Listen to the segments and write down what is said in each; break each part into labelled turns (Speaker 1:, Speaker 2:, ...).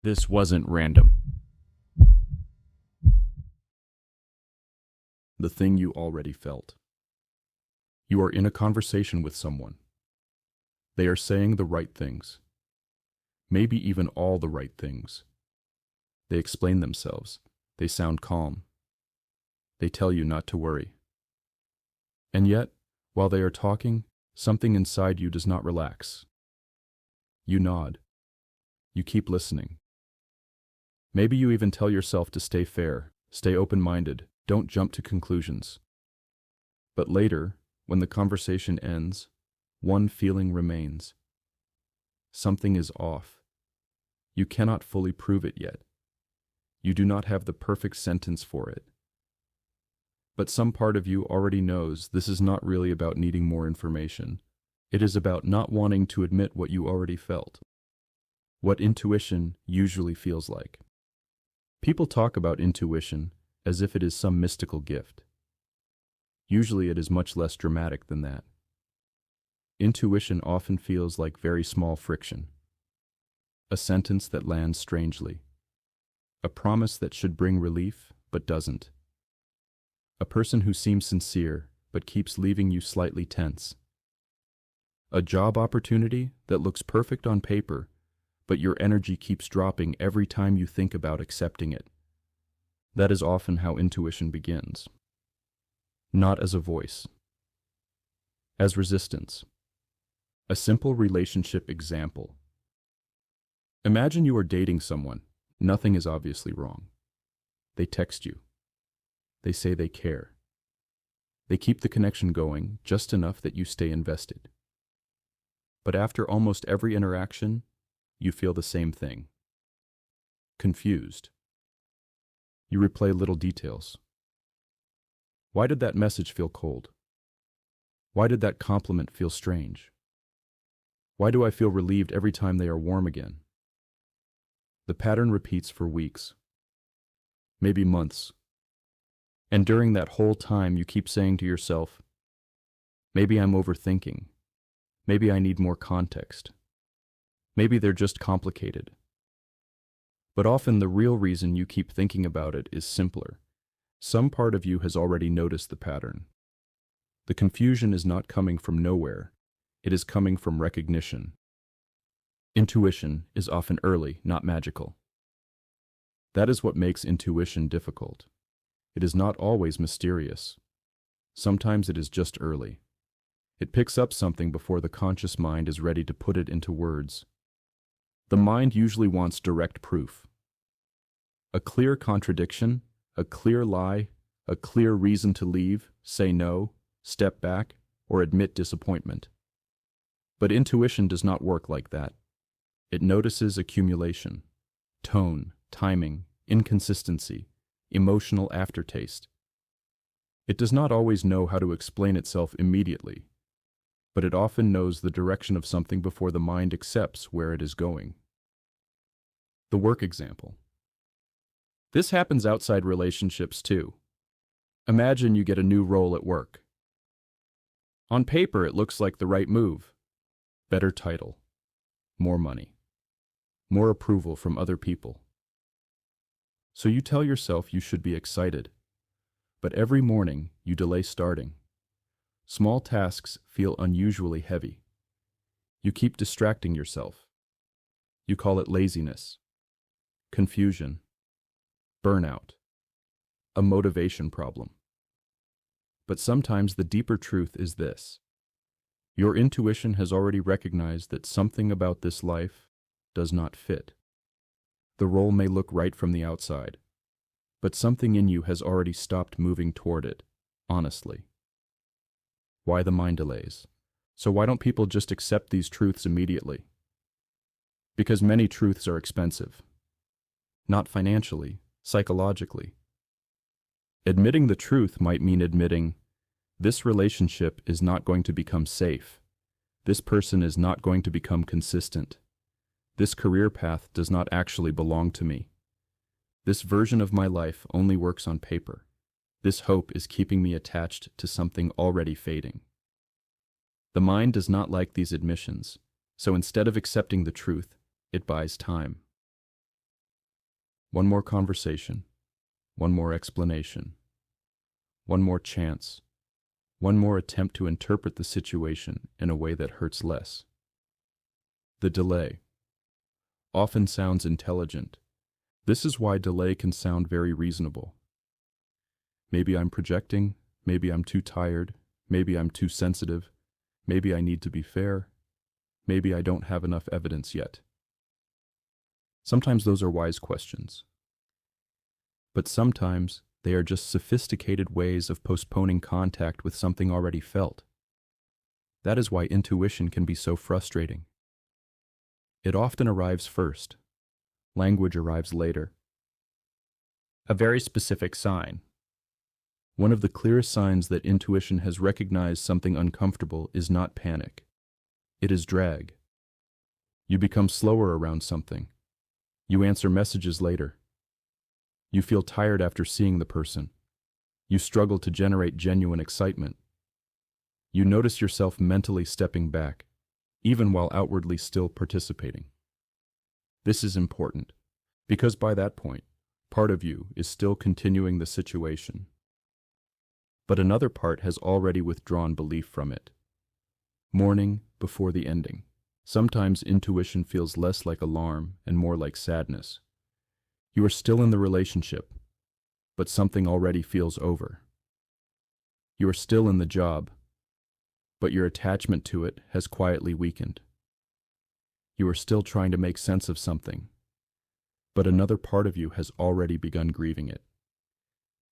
Speaker 1: This wasn't random. The thing you already felt. You are in a conversation with someone. They are saying the right things. Maybe even all the right things. They explain themselves. They sound calm. They tell you not to worry. And yet, while they are talking, something inside you does not relax. You nod. You keep listening. Maybe you even tell yourself to stay fair, stay open-minded, don't jump to conclusions. But later, when the conversation ends, one feeling remains. Something is off. You cannot fully prove it yet. You do not have the perfect sentence for it. But some part of you already knows this is not really about needing more information. It is about not wanting to admit what you already felt. What intuition usually feels like. People talk about intuition as if it is some mystical gift. Usually it is much less dramatic than that. Intuition often feels like very small friction. A sentence that lands strangely. A promise that should bring relief, but doesn't. A person who seems sincere, but keeps leaving you slightly tense. A job opportunity that looks perfect on paper, but your energy keeps dropping every time you think about accepting it. That is often how intuition begins. Not as a voice. As resistance. A simple relationship example. Imagine you are dating someone. Nothing is obviously wrong. They text you. They say they care. They keep the connection going just enough that you stay invested. But after almost every interaction, you feel the same thing. Confused. You replay little details. Why did that message feel cold? Why did that compliment feel strange? Why do I feel relieved every time they are warm again? The pattern repeats for weeks, maybe months. And during that whole time, you keep saying to yourself, maybe I'm overthinking. Maybe I need more context. Maybe they're just complicated. But often the real reason you keep thinking about it is simpler. Some part of you has already noticed the pattern. The confusion is not coming from nowhere. It is coming from recognition. Intuition is often early, not magical. That is what makes intuition difficult. It is not always mysterious. Sometimes it is just early. It picks up something before the conscious mind is ready to put it into words. The mind usually wants direct proof. A clear contradiction, a clear lie, a clear reason to leave, say no, step back, or admit disappointment. But intuition does not work like that. It notices accumulation, tone, timing, inconsistency, emotional aftertaste. It does not always know how to explain itself immediately, but it often knows the direction of something before the mind accepts where it is going. The work example. This happens outside relationships too. Imagine you get a new role at work. On paper, it looks like the right move. Better title, more money, more approval from other people. So you tell yourself you should be excited, but every morning you delay starting. Small tasks feel unusually heavy. You keep distracting yourself. You call it laziness, confusion, burnout, a motivation problem. But sometimes the deeper truth is this. Your intuition has already recognized that something about this life does not fit. The role may look right from the outside, but something in you has already stopped moving toward it, honestly. Why the mind delays? So why don't people just accept these truths immediately? Because many truths are expensive. Not financially, psychologically. Admitting the truth might mean admitting, this relationship is not going to become safe. This person is not going to become consistent. This career path does not actually belong to me. This version of my life only works on paper. This hope is keeping me attached to something already fading. The mind does not like these admissions, so instead of accepting the truth, it buys time. One more conversation, one more explanation, one more chance, one more attempt to interpret the situation in a way that hurts less. The delay often sounds intelligent. This is why delay can sound very reasonable. Maybe I'm projecting, maybe I'm too tired, maybe I'm too sensitive, maybe I need to be fair, maybe I don't have enough evidence yet. Sometimes those are wise questions. But sometimes they are just sophisticated ways of postponing contact with something already felt. That is why intuition can be so frustrating. It often arrives first. Language arrives later. A very specific sign. One of the clearest signs that intuition has recognized something uncomfortable is not panic. It is drag. You become slower around something. You answer messages later. You feel tired after seeing the person. You struggle to generate genuine excitement. You notice yourself mentally stepping back, even while outwardly still participating. This is important, because by that point, part of you is still continuing the situation. But another part has already withdrawn belief from it. Mourning before the ending. Sometimes intuition feels less like alarm and more like sadness. You are still in the relationship, but something already feels over. You are still in the job, but your attachment to it has quietly weakened. You are still trying to make sense of something, but another part of you has already begun grieving it.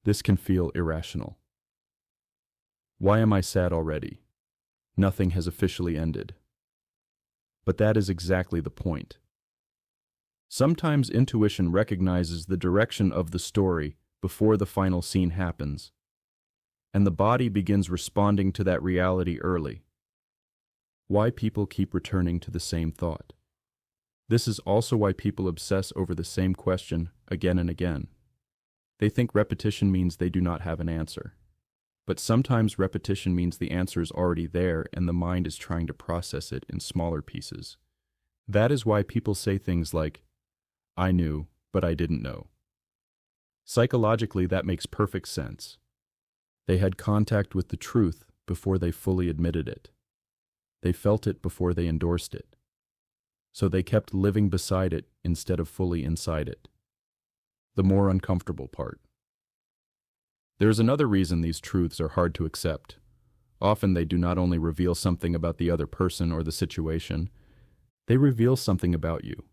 Speaker 1: This can feel irrational. Why am I sad already? Nothing has officially ended. But that is exactly the point. Sometimes intuition recognizes the direction of the story before the final scene happens, and the body begins responding to that reality early. Why people keep returning to the same thought. This is also why people obsess over the same question again and again. They think repetition means they do not have an answer. But sometimes repetition means the answer is already there and the mind is trying to process it in smaller pieces. That is why people say things like, "I knew, but I didn't know." Psychologically, that makes perfect sense. They had contact with the truth before they fully admitted it. They felt it before they endorsed it. So they kept living beside it instead of fully inside it. The more uncomfortable part. There is another reason these truths are hard to accept. Often they do not only reveal something about the other person or the situation, they reveal something about you.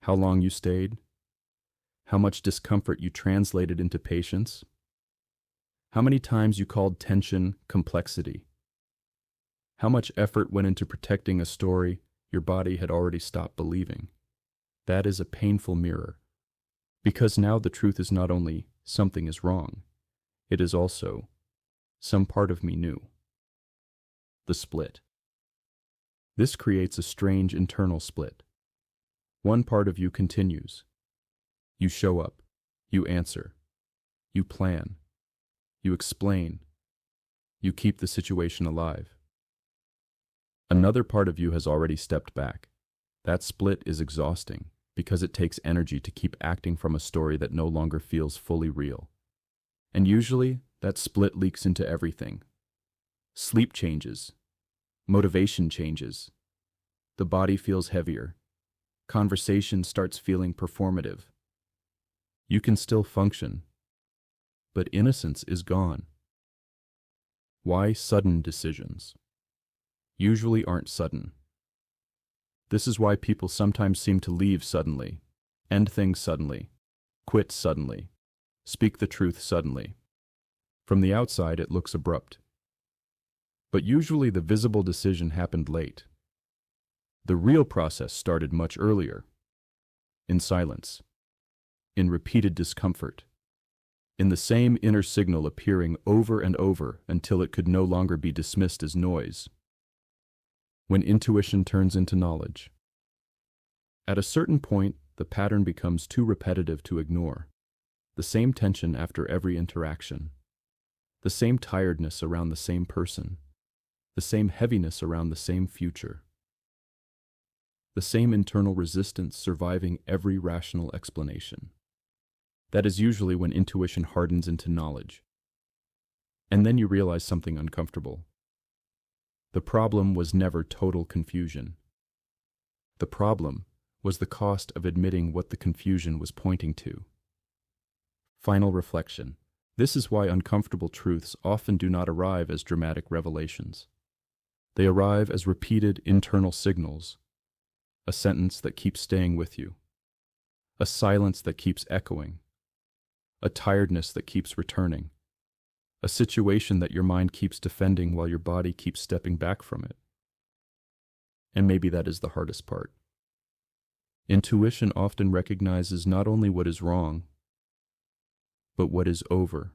Speaker 1: How long you stayed, how much discomfort you translated into patience, how many times you called tension complexity, how much effort went into protecting a story your body had already stopped believing. That is a painful mirror, because now the truth is not only something is wrong, it is also some part of me knew. The split. This creates a strange internal split. One part of you continues. You show up, you answer, you plan, you explain, you keep the situation alive. Another part of you has already stepped back. That split is exhausting because it takes energy to keep acting from a story that no longer feels fully real. And usually, that split leaks into everything. Sleep changes. Motivation changes. The body feels heavier. Conversation starts feeling performative. You can still function, but innocence is gone. Why sudden decisions? Usually aren't sudden. This is why people sometimes seem to leave suddenly, end things suddenly, quit suddenly, speak the truth suddenly. From the outside, it looks abrupt. But usually the visible decision happened late. The real process started much earlier. In silence. In repeated discomfort. In the same inner signal appearing over and over until it could no longer be dismissed as noise. When intuition turns into knowledge. At a certain point, the pattern becomes too repetitive to ignore. The same tension after every interaction. The same tiredness around the same person. The same heaviness around the same future. the same internal resistance surviving every rational explanation. That is usually when intuition hardens into knowledge. And then you realize something uncomfortable. The problem was never total confusion. The problem was the cost of admitting what the confusion was pointing to. Final reflection. This is why uncomfortable truths often do not arrive as dramatic revelations. They arrive as repeated internal signals, a sentence that keeps staying with you, a silence that keeps echoing, a tiredness that keeps returning, a situation that your mind keeps defending while your body keeps stepping back from it. And maybe that is the hardest part. Intuition often recognizes not only what is wrong, but what is over.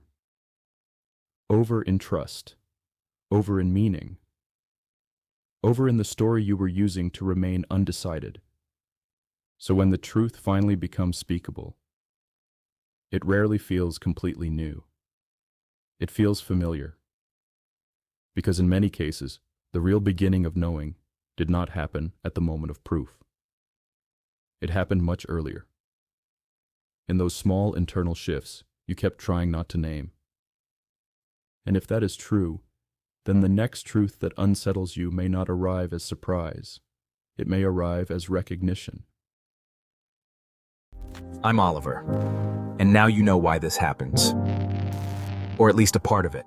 Speaker 1: Over in trust, over in meaning, over in the story you were using to remain undecided. So when the truth finally becomes speakable, it rarely feels completely new. It feels familiar. Because in many cases, the real beginning of knowing did not happen at the moment of proof. It happened much earlier. In those small internal shifts you kept trying not to name. And if that is true, then the next truth that unsettles you may not arrive as surprise. It may arrive as recognition.
Speaker 2: I'm Oliver, and now you know why this happens. Or at least a part of it.